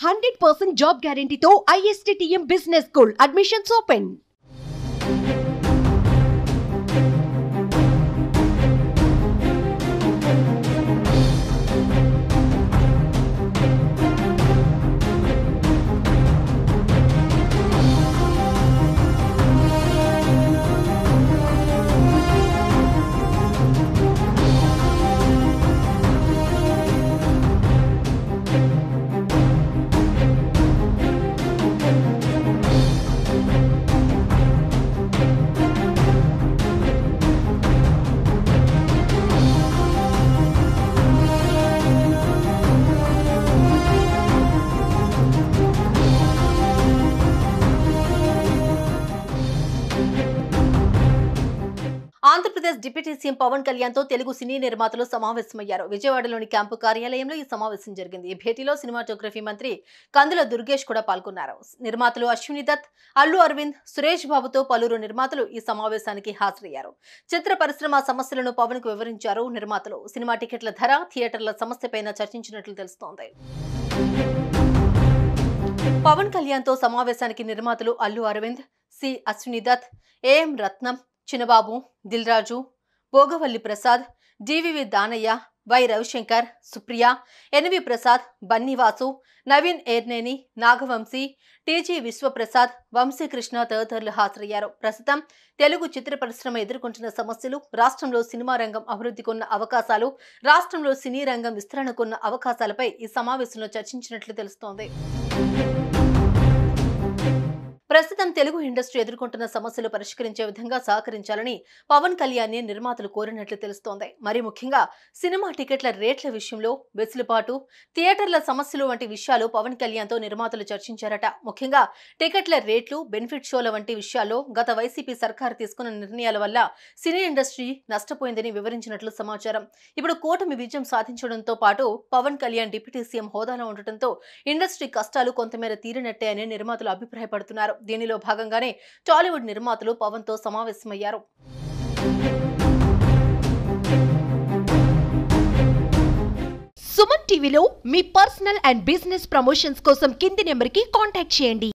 100% job guarantee తో ISTTM Business School admissions open. Andhra Pradesh deputy CM Pawan Kalyan తో తెలుగు సినీ నిర్మాతలు సమావేశమయ్యారు. విజయవాడలోని క్యాంపు కార్యాలయంలో ఈ సమావేశం జరిగింది. ఈ భేటీలో సినిమాటోగ్రఫీ మంత్రి కందుల దుర్గేష్ కూడా పాల్గొన్నారు. నిర్మాతలు అశ్విని దత్, అల్లు అరవింద్, సురేష్ బాబుతో పలువురు నిర్మాతలు ఈ సమావేశానికి హాజరయ్యారు. చిత్ర పరిశ్రమ సమస్యలను పవన్ కు వివరించారు నిర్మాతలు. సినిమా టికెట్ల ధర, థియేటర్ల సమస్యపైన చర్చించినట్లు తెలుస్తోంది. పవన్ కళ్యాణ్ తో సమావేశానికి నిర్మాతలు Allu Arvind, C Ashwini Dutt, AM Ratnam, Chinnababu, Dil Raju, Bhogavalli Prasad, DVV Danayya, why Ravishankar, Supriya, N V Prasad, Bunny Vasu, Naveen Yerneni, Nagavamsi, TG Vishwaprasad, Vamsikrishna తదితరులు హాజరయ్యారు. ప్రస్తుతం తెలుగు చిత్ర పరిశ్రమ ఎదుర్కొంటున్న సమస్యలు, రాష్ట్రంలో సినిమా రంగం అభివృద్ధికున్న అవకాశాలు, రాష్ట్రంలో సినీ రంగం విస్తరణకున్న అవకాశాలపై ఈ సమావేశంలో చర్చించినట్లు తెలుస్తోంది. ప్రస్తుతం తెలుగు ఇండస్ట్రీ ఎదుర్కొంటున్న సమస్యలు పరిష్కరించే విధంగా సహకరించాలని పవన్ కళ్యాణ్ ని నిర్మాతలు కోరినట్లు తెలుస్తోంది. మరి ముఖ్యంగా సినిమా టికెట్ల రేట్ల విషయంలో వెసులుబాటు, థియేటర్ల సమస్యలు వంటి విషయాలు పవన్ కళ్యాణ్ తో నిర్మాతలు చర్చించారట. ముఖ్యంగా టికెట్ల రేట్లు, బెనిఫిట్ షోల వంటి విషయాల్లో గత వైసీపీ సర్కారు తీసుకున్న నిర్ణయాల వల్ల సినీ ఇండస్ట్రీ నష్టపోయిందని వివరించినట్లు సమాచారం. ఇప్పుడు కూటమి విజయం సాధించడంతో పాటు పవన్ కళ్యాణ్ డిప్యూటీ సీఎం హోదాలో ఉండటంతో ఇండస్ట్రీ కష్టాలు కొంతమేర తీరినట్టే అని నిర్మాతలు అభిప్రాయపడుతున్నారు. దీనిలో భాగంగానే టాలీవుడ్ నిర్మాతలు పవన్ తో సమావేశమయ్యారు. సుమన్ టీవీలో మీ పర్సనల్ అండ్ బిజినెస్ ప్రమోషన్స్ కోసం కింది నెంబర్కి కాంటాక్ట్ చేయండి.